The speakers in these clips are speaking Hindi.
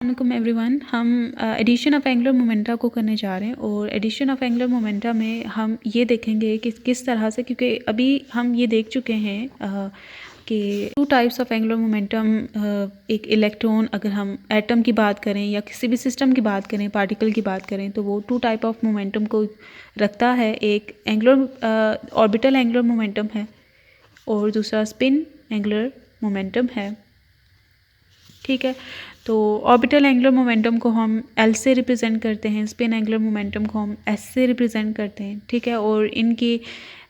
अस्सलाम एवरीवन। हम एडिशन ऑफ एंगुलर मोमेंटा को करने जा रहे हैं और एडिशन ऑफ एंगुलर मोमेंटा में हम ये देखेंगे कि किस तरह से, क्योंकि अभी हम ये देख चुके हैं कि two types of angular momentum, एक इलेक्ट्रॉन, अगर हम एटम की बात करें या किसी भी सिस्टम की बात करें, पार्टिकल की बात करें, तो वो टू टाइप ऑफ मोमेंटम को रखता है। एक एंगुलर ऑर्बिटल एंगुलर मोमेंटम है और दूसरा स्पिन एंगुलर मोमेंटम है। ठीक है, तो ऑर्बिटल एंगुलर मोमेंटम को हम एल से रिप्रेजेंट करते हैं, स्पिन एंगुलर मोमेंटम को हम एस से रिप्रेजेंट करते हैं। ठीक है, और इनकी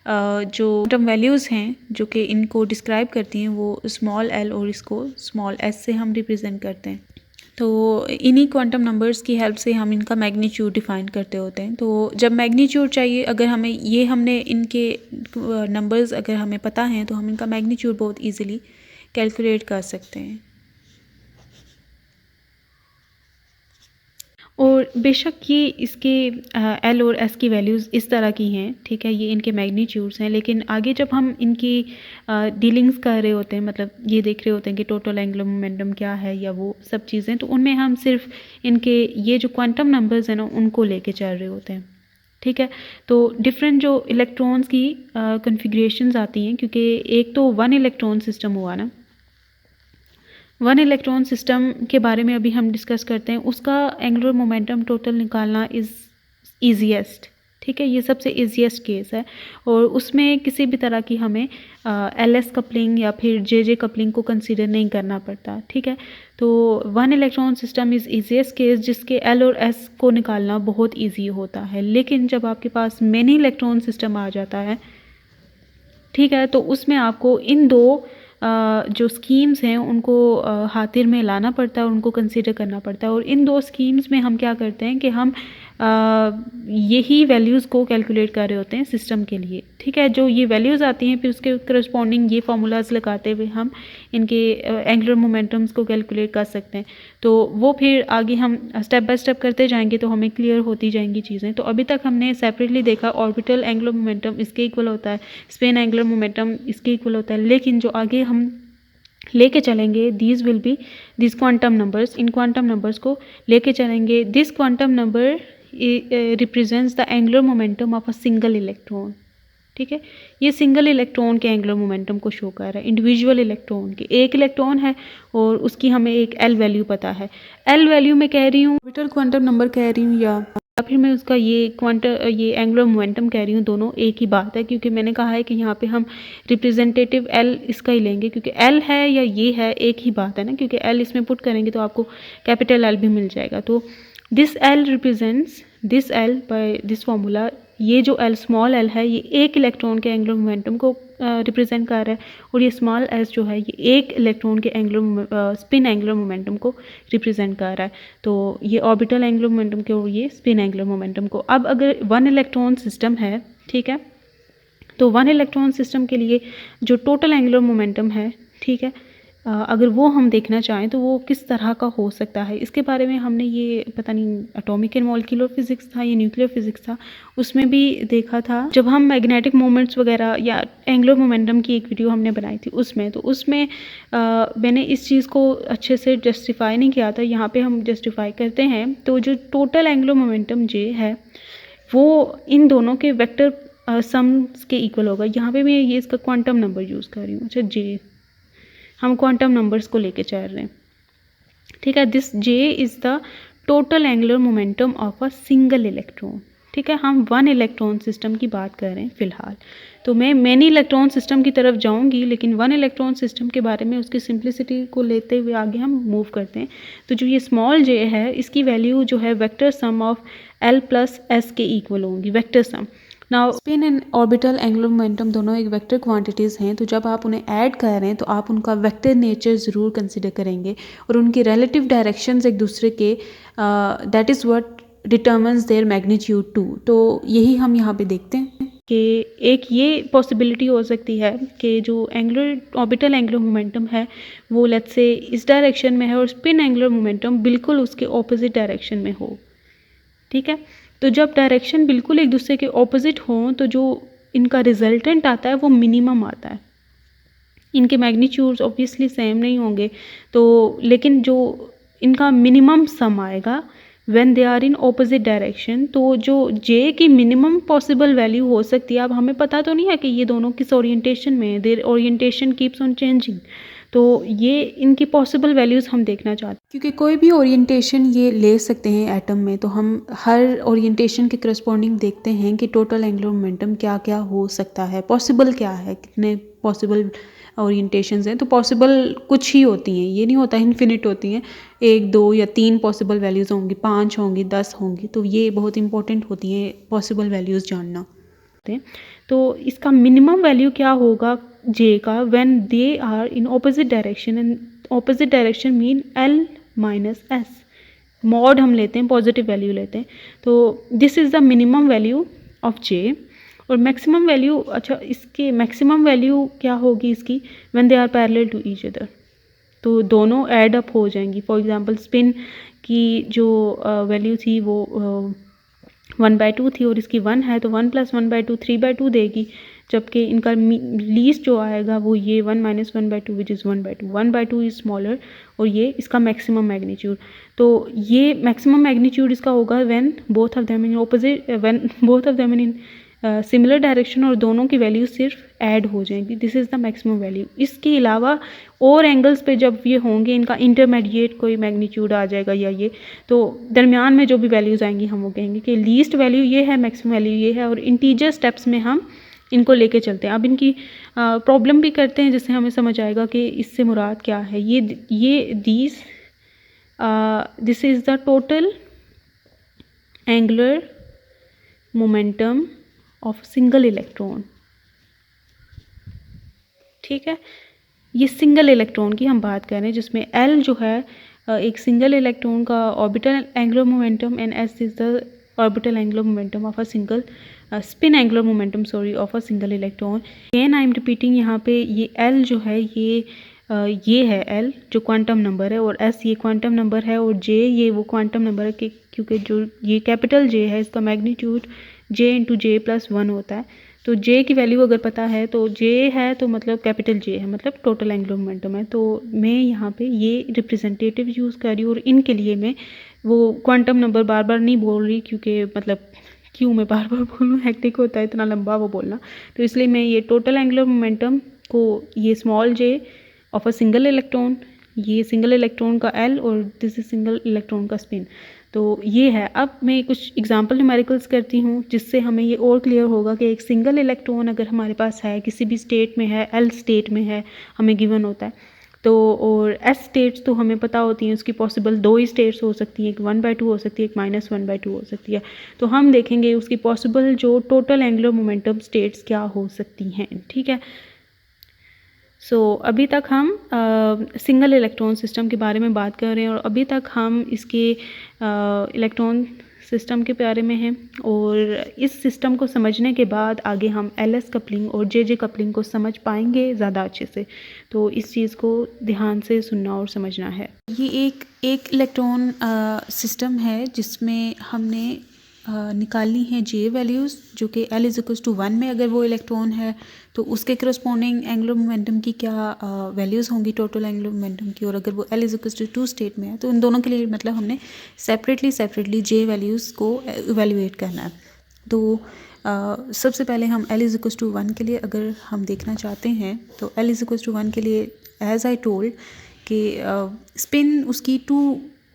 जो क्वांटम वैल्यूज़ हैं जो कि इनको डिस्क्राइब करती हैं वो स्मॉल एल और इसको स्मॉल एस से हम रिप्रेजेंट करते हैं। तो इन्हीं क्वांटम नंबर्स की हेल्प से हम इनका मैग्नीट्यूड डिफ़ाइन करते होते हैं। तो जब मैग्नीट्यूड चाहिए, अगर हमें हमने इनके नंबर्स अगर हमें पता हैं तो हम इनका मैग्नीट्यूड बहुत ईजीली कैलकुलेट कर सकते हैं। और बेशक ये इसके एल और एस की वैल्यूज़ इस तरह की हैं, ठीक है, ये इनके मैग्नीट्यूड्स हैं, लेकिन आगे जब हम इनकी डीलिंग्स कर रहे होते हैं, मतलब ये देख रहे होते हैं कि टोटल एंगुलर मोमेंटम क्या है या वो सब चीज़ें, तो उनमें हम सिर्फ इनके ये जो क्वांटम नंबर्स हैं ना उनको लेके चल रहे होते हैं। ठीक है, तो डिफरेंट जो इलेक्ट्रॉन्स की कन्फिग्रेशंस आती हैं, क्योंकि एक तो वन इलेक्ट्रॉन सिस्टम हुआ ना, वन इलेक्ट्रॉन सिस्टम के बारे में अभी हम डिस्कस करते हैं। उसका एंगुलर मोमेंटम टोटल निकालना इज़ ईजीएस्ट। ठीक है, ये सबसे ईजीएस्ट केस है और उसमें किसी भी तरह की हमें एल एस कपलिंग या फिर जे जे कपलिंग को कंसीडर नहीं करना पड़ता। ठीक है, तो one electron system is easiest case जिसके एल और एस को निकालना बहुत ईजी होता है। लेकिन जब आपके पास मेनी इलेक्ट्रॉन सिस्टम आ जाता है, ठीक है, तो उसमें आपको इन दो जो स्कीम्स हैं उनको हाथिर में लाना पड़ता है और उनको कंसीडर करना पड़ता है। और इन दो स्कीम्स में हम क्या करते हैं कि हम यही वैल्यूज़ को कैलकुलेट कर रहे होते हैं सिस्टम के लिए। ठीक है, जो ये वैल्यूज़ आती हैं फिर उसके करस्पॉन्डिंग ये फार्मूलाज लगाते हुए हम इनके एंगुलर मोमेंटम्स को कैलकुलेट कर सकते हैं। तो वो फिर आगे हम स्टेप बाय स्टेप करते जाएंगे तो हमें क्लियर होती जाएंगी चीज़ें। तो अभी तक हमने सेपरेटली देखा ऑर्बिटल एंगुलर मोमेंटम इसके इक्वल होता है, स्पिन एंगुलर मोमेंटम इसके इक्वल होता है, लेकिन जो आगे हम लेके चलेंगे these will be this quantum numbers, in quantum numbers को लेके चलेंगे। This quantum number represents the angular momentum of a single electron. ठीक है, ये सिंगल इलेक्ट्रॉन के एंगुलर मोमेंटम को शो कर रहा है, इंडिविजुअल इलेक्ट्रॉन के। एक इलेक्ट्रॉन है और उसकी हमें एक एल वैल्यू पता है। एल वैल्यू मैं कह रही हूँ ऑर्बिटल क्वांटम नंबर कह रही हूँ या फिर मैं उसका ये एंगुलर मोमेंटम कह रही हूँ, दोनों एक ही बात है। क्योंकि मैंने कहा है कि यहाँ पे हम रिप्रेजेंटेटिव एल इसका ही लेंगे, क्योंकि एल है या ये है एक ही बात है ना, क्योंकि एल इसमें पुट करेंगे तो आपको कैपिटल एल भी मिल जाएगा। तो this L represents this L by this formula. ये जो एल स्मॉल एल है ये एक इलेक्ट्रॉन के एंगुलर मोमेंटम को रिप्रेजेंट कर रहा है और ये स्मॉल एस जो है ये एक इलेक्ट्रॉन के एंगुलर स्पिन एंगुलर मोमेंटम को रिप्रेजेंट कर रहा है। तो ये ऑर्बिटल एंगुलर मोमेंटम के और ये स्पिन एंगुलर मोमेंटम को। अब अगर वन इलेक्ट्रॉन सिस्टम है, ठीक है, तो वन इलेक्ट्रॉन सिस्टम के लिए जो टोटल एंगुलर मोमेंटम है, ठीक है, अगर वो हम देखना चाहें तो वो किस तरह का हो सकता है, इसके बारे में हमने ये पता नहीं एटॉमिक एंड मॉलिक्यूलर फिजिक्स था या न्यूक्लियर फिजिक्स था, उसमें भी देखा था जब हम मैग्नेटिक मोमेंट्स वगैरह या एंगुलर मोमेंटम की एक वीडियो हमने बनाई थी उसमें। तो उसमें मैंने इस चीज़ को अच्छे से जस्टिफाई नहीं किया था, यहाँ पे हम जस्टिफाई करते हैं। तो जो टोटल एंगुलर मोमेंटम जे है वो इन दोनों के वेक्टर सम्स के इक्वल होगा। यहाँ पे मैं ये इसका क्वांटम नंबर यूज़ कर रही हूँ। अच्छा, जे हम क्वांटम नंबर्स को लेके चल रहे हैं। ठीक है, this J is the total angular momentum of a single electron. ठीक है, हम वन इलेक्ट्रॉन सिस्टम की बात कर रहे हैं फ़िलहाल। तो मैं मैनी इलेक्ट्रॉन सिस्टम की तरफ जाऊंगी, लेकिन वन इलेक्ट्रॉन सिस्टम के बारे में उसकी सिंप्लिसिटी को लेते हुए आगे हम मूव करते हैं। तो जो ये स्मॉल जे है इसकी वैल्यू जो है vector sum of L plus S के इक्वल होंगी, vector sum. Now spin and orbital angular momentum दोनों एक वेक्टर क्वांटिटीज़ हैं, तो जब आप उन्हें ऐड कर रहे हैं तो आप उनका वेक्टर नेचर ज़रूर कंसिडर करेंगे और उनकी रिलेटिव डायरेक्शंस एक दूसरे के, that is what determines there magnitude to. तो यही हम यहाँ पे देखते हैं कि एक ये पॉसिबिलिटी हो सकती है कि जो ऑर्बिटल एंगुलर मोमेंटम है वो लेट्स से इस डायरेक्शन में है और स्पिन एंगुलर मोमेंटम बिल्कुल उसके ऑपोजिट डायरेक्शन में हो। ठीक है, तो जब डायरेक्शन बिल्कुल एक दूसरे के ऑपोजिट हों तो जो इनका रिजल्टेंट आता है वो मिनिमम आता है। इनके मैग्नीट्यूड्स ऑब्वियसली सेम नहीं होंगे, तो लेकिन जो इनका मिनिमम सम आएगा when they are in opposite direction. तो जो जे की मिनिमम पॉसिबल वैल्यू हो सकती है, अब हमें पता तो नहीं है कि ये दोनों किस ओरिएंटेशन में है, their orientation keeps on changing, तो ये इनकी पॉसिबल वैल्यूज़ हम देखना चाहते हैं। क्योंकि कोई भी ओरिएंटेशन ये ले सकते हैं एटम में, तो हम हर ओरिएंटेशन के करस्पॉन्डिंग देखते हैं कि टोटल एंगुलर मोमेंटम क्या क्या हो सकता है, पॉसिबल क्या है, कितने पॉसिबल ओरिएंटेशंस हैं। तो पॉसिबल कुछ ही होती हैं, ये नहीं होता इन्फिनिट होती हैं, 1 2 या 3 पॉसिबल वैल्यूज़ होंगी, 5 होंगी, 10 होंगी। तो ये बहुत इंपॉर्टेंट होती हैं पॉसिबल वैल्यूज़ जानना। तो इसका मिनिमम वैल्यू क्या होगा जे का when they are in opposite direction, and opposite direction mean L minus S, mod हम लेते हैं, पॉजिटिव वैल्यू लेते हैं। तो this is the minimum value of J. और मैक्सिमम वैल्यू, अच्छा इसके मैक्सिमम वैल्यू क्या होगी इसकी when they are parallel to each other, तो दोनों ऐड अप हो जाएंगी। फॉर एग्जांपल स्पिन की जो वैल्यू थी वो 1/2 थी और इसकी 1 है, तो 1 + 1/2 3/2 देगी, जबकि इनका लीस्ट जो आएगा वो ये 1 - 1/2 विच इज़ 1/2, 1/2 इज़ स्मॉलर, और ये इसका मैक्सिमम मैग्नीट्यूड। तो ये मैक्सिमम मैग्नीट्यूड इसका होगा when both of them in opposite, when both of them in similar direction, और दोनों की वैल्यू सिर्फ ऐड हो जाएंगी। This is the maximum value. इसके अलावा और एंगल्स पे जब ये होंगे, इनका इंटरमीडिएट कोई मैग्नीट्यूड आ जाएगा या ये, तो दरमियान में जो भी वैल्यूज़ आएंगी हम वो कहेंगे कि लीस्ट वैल्यू ये है, मैक्सिमम वैल्यू ये है, और इंटीजर स्टेप्स में हम इनको लेके चलते हैं। अब इनकी प्रॉब्लम भी करते हैं जिससे हमें समझ आएगा कि इससे मुराद क्या है। This is the total angular momentum of single electron. ठीक है, ये सिंगल इलेक्ट्रॉन की हम बात कर रहे हैं, जिसमें एल जो है एक सिंगल इलेक्ट्रॉन का orbital angular momentum, and S is the orbital angular momentum of a single spin angular momentum of a single electron. Again I am repeating, यहाँ पे ये एल जो है ये है एल जो क्वांटम नंबर है, और एस ये क्वांटम नंबर है, और जे ये वो क्वांटम नंबर है कि क्योंकि जो ये कैपिटल जे है इसका मैग्नीट्यूड जे × J+1 होता है। तो जे की वैल्यू अगर पता है तो जे है तो मतलब कैपिटल जे है, मतलब टोटल एंगुलर मोमेंटम है। तो मैं यहाँ पे ये रिप्रेजेंटेटिव यूज़ कर रही हूँ, और इनके लिए मैं वो क्वांटम नंबर बार बार नहीं बोल रही, क्योंकि मतलब क्यों मैं बार बार बोलूँ, हेक्टिक होता है इतना लंबा वो बोलना। तो इसलिए मैं ये टोटल एंगुलर मोमेंटम को ये small J of a single electron, ये सिंगल इलेक्ट्रॉन का एल, और दिस इज सिंगल इलेक्ट्रॉन का स्पिन। तो ये है। अब मैं कुछ एग्जांपल न्यूमेरिकल्स करती हूँ जिससे हमें ये और क्लियर होगा कि एक सिंगल इलेक्ट्रॉन अगर हमारे पास है, किसी भी स्टेट में है, एल स्टेट में है, हमें गिवन होता है तो, और एस स्टेट्स तो हमें पता होती हैं, उसकी पॉसिबल 2 ही स्टेट्स हो सकती हैं, एक 1/2 हो सकती है, एक -1/2 हो सकती है। तो हम देखेंगे उसकी पॉसिबल जो टोटल एंगुलर मोमेंटम स्टेट्स क्या हो सकती हैं। ठीक है, सो अभी तक हम सिंगल इलेक्ट्रॉन सिस्टम के बारे में बात कर रहे हैं, और अभी तक हम इसके इलेक्ट्रॉन सिस्टम के बारे में हैं, और इस सिस्टम को समझने के बाद आगे हम एलएस कपलिंग और जेजे कपलिंग को समझ पाएंगे ज़्यादा अच्छे से। तो इस चीज़ को ध्यान से सुनना और समझना है। ये एक इलेक्ट्रॉन सिस्टम है जिसमें हमने निकालनी है जे वैल्यूज़, जो कि L = 1 में अगर वो इलेक्ट्रॉन है तो उसके करस्पॉन्डिंग एंगुलर मोमेंटम की क्या वैल्यूज़ होंगी टोटल एंगुलर मोमेंटम की, और अगर वो L = 2 स्टेट में है तो इन दोनों के लिए मतलब हमने सेपरेटली जे वैल्यूज़ को इवेल्युएट करना है। तो सबसे पहले हम L = 1 के लिए अगर हम देखना चाहते हैं तो L = 1 के लिए एज आई टोल्ड कि स्पिन उसकी 2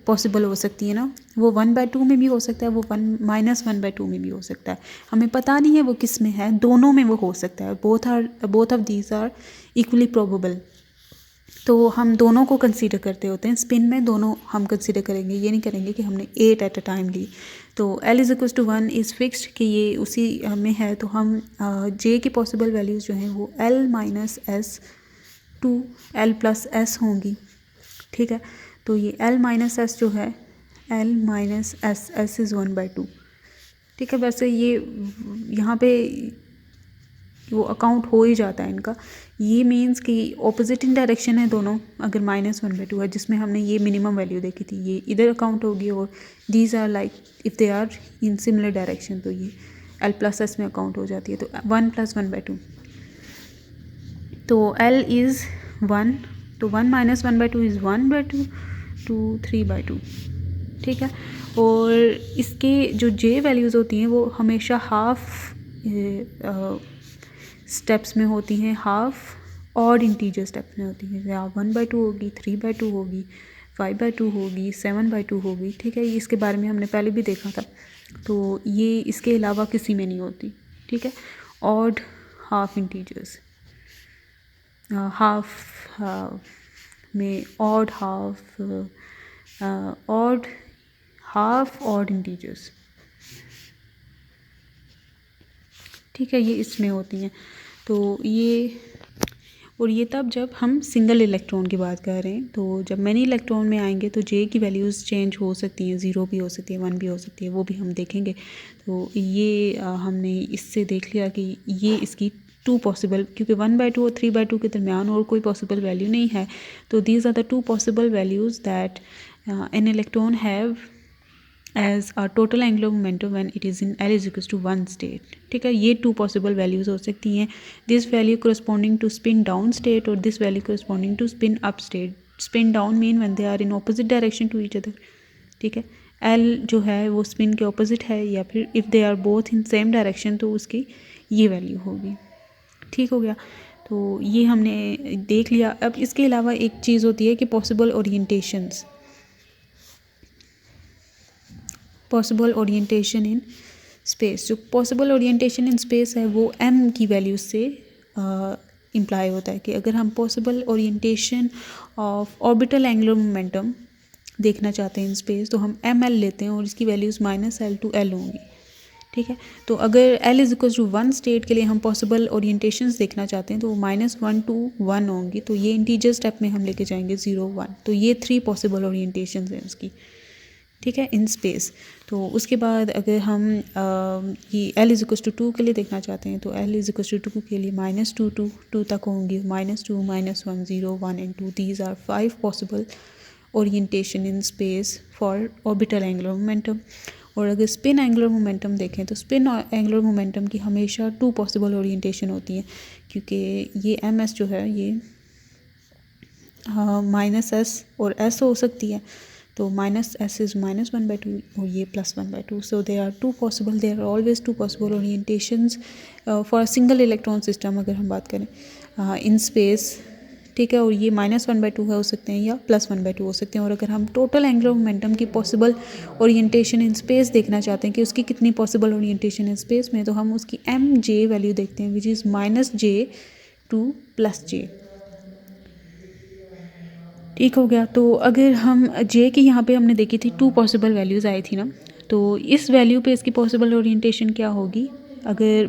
पॉसिबल हो सकती है ना, वो 1/2 में भी हो सकता है, वो -1/2 में भी हो सकता है, हमें पता नहीं है वो किस में है, दोनों में वो हो सकता है। Both of these are equally probable. तो हम दोनों को कंसीडर करते होते हैं, स्पिन में दोनों हम कंसीडर करेंगे, ये नहीं करेंगे कि हमने 8 एट अ टाइम ली। तो L = 1 इज़ फिक्स्ड कि ये उसी में है, तो हम जे की पॉसिबल वैल्यूज़ जो हैं वो L - S to L + S होंगी। ठीक है, तो ये L - S जो है L - S, S इज़ 1/2। ठीक है, वैसे ये यहाँ पे वो अकाउंट हो ही जाता है इनका। ये मीन्स कि ऑपोजिट इन डायरेक्शन है दोनों, अगर -1/2 है जिसमें हमने ये मिनिमम वैल्यू देखी थी, ये इधर अकाउंट होगी, और these are like if they are in similar direction तो ये L + S में अकाउंट हो जाती है। तो 1 + 1/2, तो L इज़ 1, तो 1 - 1/2 इज़ 1/2, 2 3/2, ठीक है। और इसके जो जे वैल्यूज़ होती हैं वो हमेशा हाफ स्टेप्स में होती हैं, हाफ ऑड इंटीजर स्टेप्स में होती हैं। या 1/2 होगी, 3/2 होगी, 5/2 होगी, 7/2 होगी, ठीक है। इसके बारे में हमने पहले भी देखा था। तो ये इसके अलावा किसी में नहीं होती, ठीक है। ऑड हाफ इंटीजर्स, हाफ में ऑड हाफ ऑड इंटीजर्स, ठीक है, ये इसमें होती हैं। तो ये तब जब हम सिंगल इलेक्ट्रॉन की बात कर रहे हैं। तो जब मैनी इलेक्ट्रॉन में आएंगे तो जे की वैल्यूज़ चेंज हो सकती हैं, 0 भी हो सकती है, 1 भी हो सकती है, वो भी हम देखेंगे। तो ये हमने इससे देख लिया कि ये इसकी 2 पॉसिबल, क्योंकि 1/2 और 3/2 के दरमियान और कोई पॉसिबल वैल्यू नहीं है। तो these are the 2 possible values that an electron have as a total angular momentum when it is in L is equals to 1 state, ठीक है। ये 2 पॉसिबल वैल्यूज़ हो सकती हैं। This value corresponding to spin down state और this value corresponding to spin up state. Spin down mean when they are in opposite direction to each other, ठीक है। L जो है वो स्पिन के ऑपोजिट है, या फिर if they are both in same direction तो उसकी ये वैल्यू होगी, ठीक हो गया। तो ये हमने देख लिया। अब इसके अलावा एक चीज़ होती है कि possible orientations, possible orientation in space. जो पॉसिबल ओरिएंटेशन इन स्पेस है वो m की वैल्यू से इम्प्लाई होता है कि अगर हम possible orientation of orbital angular momentum देखना चाहते हैं इन स्पेस तो हम ml लेते हैं और इसकी वैल्यूज़ -L to L होंगी, ठीक है। तो अगर L is equal to 1 state के लिए हम पॉसिबल ओरिएंटेशंस देखना चाहते हैं तो वो -1 to 1 होंगी। तो ये इंटीजर स्टेप में हम लेके जाएंगे 0 1। तो ये 3 पॉसिबल ओरिएंटेशंस हैं उसकी, ठीक है, इन स्पेस। तो उसके बाद अगर हम ये L इज इक्वल टू 2 के लिए देखना चाहते हैं तो L इज इक्वल टू 2 के लिए -2 to 2 तक होंगी, -2 -1 0 1 and 2। These are 5 possible orientation in space for orbital angular momentum. और अगर स्पिन एंगुलर मोमेंटम देखें तो स्पिन एंगुलर मोमेंटम की हमेशा 2 पॉसिबल ओरिएंटेशन होती हैं, क्योंकि ये ms जो है ये -s और s हो सकती है। तो -s इज़ -1/2 और ये +1/2। So there are 2 possible, there are always 2 possible orientations for a single electron system अगर हम बात करें इन स्पेस, ठीक है। और ये -1/2 हो सकते हैं या +1/2 हो सकते हैं। और अगर हम टोटल एंगुलर मोमेंटम की पॉसिबल ओरिएंटेशन इन स्पेस देखना चाहते हैं कि उसकी कितनी पॉसिबल ओरिएंटेशन इन स्पेस में, तो हम उसकी mj वैल्यू देखते हैं which is -j to +j, ठीक हो गया। तो अगर हम जे की यहाँ पे हमने देखी थी 2 पॉसिबल वैल्यूज़ आई थी ना, तो इस वैल्यू पे इसकी पॉसिबल ओरिएंटेशन क्या होगी। अगर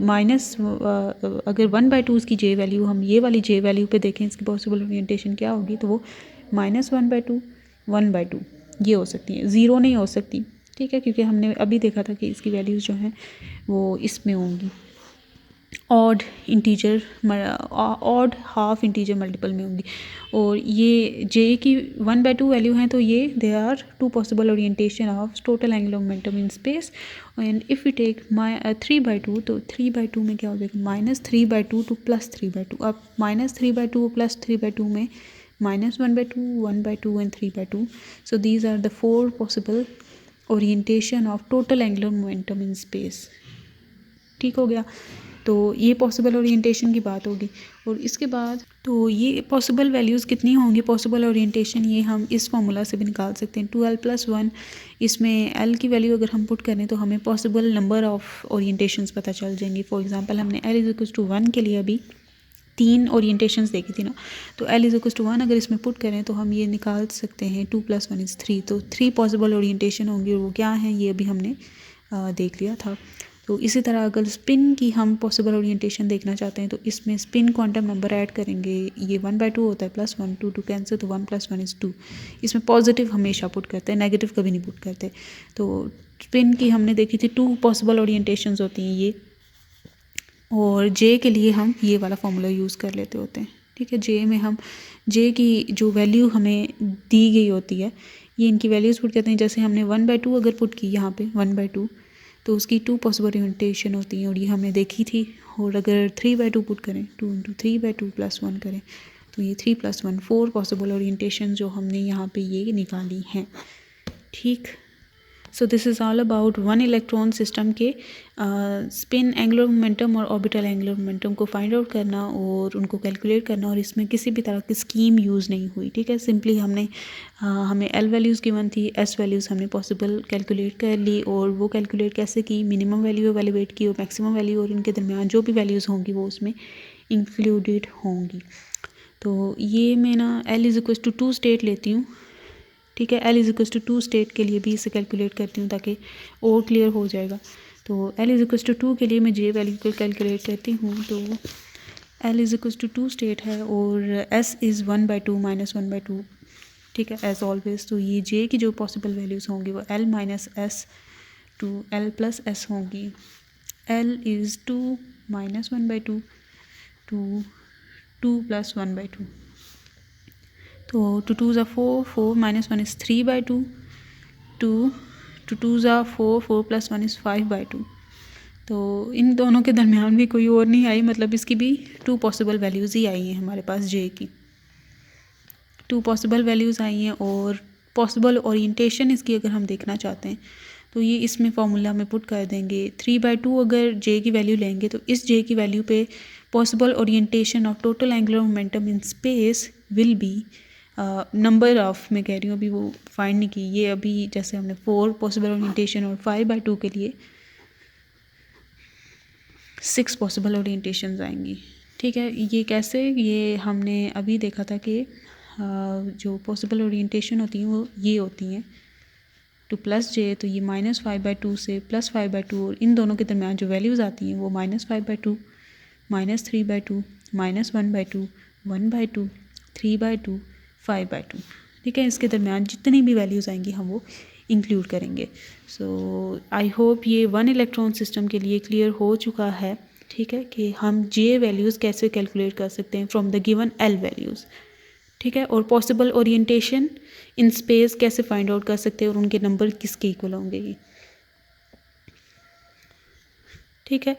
अगर 1/2 इसकी जे वैल्यू, हम ये वाली जे वैल्यू पे देखें इसकी पॉसिबल ओरिएंटेशन क्या होगी, तो वो -1/2 1/2 ये हो सकती है, 0 नहीं हो सकती, ठीक है, क्योंकि हमने अभी देखा था कि इसकी वैल्यूज़ जो हैं वो इसमें होंगी, odd integer odd half integer multiple में होंगी। और ये जे की 1/2 वैल्यू हैं तो ये they are 2 possible orientation of total angular momentum in space. And if we take 3/2 तो 3/2 में क्या हो जाएगा, -3/2 to +3/2। अब -3/2 +3/2 में -1/2 1/2 and 3/2। So these are the 4 possible orientation of total angular momentum in space, ठीक हो गया। तो ये पॉसिबल ओरिएंटेशन की बात होगी। और इसके बाद तो ये पॉसिबल वैल्यूज़ कितनी होंगी, पॉसिबल ओरिएंटेशन ये हम इस फार्मूला से भी निकाल सकते हैं, 2L + 1। इसमें L की वैल्यू अगर हम पुट करें तो हमें पॉसिबल नंबर ऑफ़ ओरिएंटेशंस पता चल जाएंगी। फॉर एग्जांपल हमने L इज इक्वल टू 1 के लिए अभी 3 ओरिएंटेशंस देखी थी ना, तो L इज इक्वल टू 1 अगर इसमें पुट करें तो हम ये निकाल सकते हैं 2 + 1 = 3। तो 3 पॉसिबल ओरिएंटेशन होंगी और वो क्या हैं ये अभी हमने देख लिया था। तो इसी तरह अगर स्पिन की हम पॉसिबल ओरिएंटेशन देखना चाहते हैं तो इसमें स्पिन क्वांटम नंबर ऐड करेंगे, ये 1/2 होता है, +1 2 2 कैंसिल, तो 1 + 1 = 2। इसमें पॉजिटिव हमेशा पुट करते हैं, नेगेटिव कभी नहीं पुट करते। तो स्पिन की हमने देखी थी 2 पॉसिबल ओरिएंटेशंस होती हैं ये, और जे के लिए हम ये वाला फार्मूला यूज़ कर लेते होते हैं, ठीक है। जे में हम जे की जो वैल्यू हमें दी गई होती है ये इनकी वैल्यूज़ पुट करते हैं। जैसे हमने 1/2 अगर पुट की यहाँ पे 1/2 तो उसकी 2 पॉसिबल ओरिएंटेशन होती हैं और ये हमने देखी थी। और अगर 3/2 पुट करें, 2 × 3/2 + 1 करें तो ये 3 + 1 4 पॉसिबल ओरिएंटेशन जो हमने यहाँ पे ये निकाली हैं। ठीक, so this is all about one electron system के स्पिन एंगुलर मोमेंटम और ऑर्बिटल एंगुलर मोमेंटम को फाइंड आउट करना और उनको कैलकुलेट करना, और इसमें किसी भी तरह की स्कीम यूज़ नहीं हुई। ठीक है, सिंपली हमें एल वैल्यूज़ गिवन थी, एस वैल्यूज़ हमने पॉसिबल कैलकुलेट कर ली, और वो कैलकुलेट कैसे की, मिनिमम वैल्यू एवेलुएट की और मैक्सिमम वैल्यू, और इनके दरमियान जो भी वैल्यूज़ होंगी वो उसमें इंक्लूडेड होंगी। तो ये मैं ना L=2 स्टेट लेती हूँ। ठीक है, L=2 स्टेट के लिए भी इसे कैलकुलेट करती हूँ ताकि और क्लियर हो जाएगा। तो L=2 के लिए मैं J वैल्यू को कैलकुलेट करती हूँ। तो L=2 स्टेट है और S इज़ 1/2 - 1/2। ठीक है, एज ऑलवेज। तो ये J की जो पॉसिबल वैल्यूज़ होंगी वो L - S to L + S होंगी। L is 2 - 1/2 to 2 + 1/2। तो 2 2s are 4, 4 - 1 is 3/2, 2 2s are 4, 4 + 1 is 5/2। तो इन दोनों के दरमियान भी कोई और नहीं आई, मतलब इसकी भी 2 पॉसिबल वैल्यूज़ ही आई हैं हमारे पास। J की 2 पॉसिबल वैल्यूज़ आई हैं, और पॉसिबल ओरिएंटेशन इसकी अगर हम देखना चाहते हैं तो ये इसमें फार्मूला में पुट कर देंगे। 3/2 अगर J की वैल्यू लेंगे तो इस J की वैल्यू पे possible orientation of total angular momentum in space will be number of, मैं कह रही हूँ अभी वो फाइंड नहीं की, ये अभी जैसे हमने 4 पॉसिबल ओरिएंटेशन और 5/2 के लिए 6 पॉसिबल ओरिएंटेशंस आएंगी। ठीक है, ये कैसे, ये हमने अभी देखा था कि जो पॉसिबल ओरिएंटेशन होती हैं वो ये होती हैं टू प्लस J, तो ये -5/2 से +5/2, और इन दोनों के दरमियान जो वैल्यूज़ आती हैं वो -5/2, -3/2, -1/2, 1/2, 3/2, 5/2। ठीक है, इसके दरमियान जितनी भी वैल्यूज़ आएंगी हम वो इंक्लूड करेंगे। सो आई होप ये वन इलेक्ट्रॉन सिस्टम के लिए क्लियर हो चुका है। ठीक है, कि हम J वैल्यूज़ कैसे कैलकुलेट कर सकते हैं from the given L values. ठीक है, और पॉसिबल ओरिएंटेशन इन स्पेस कैसे फाइंड आउट कर सकते हैं और उनके नंबर किसके इक्वल होंगे। ठीक है।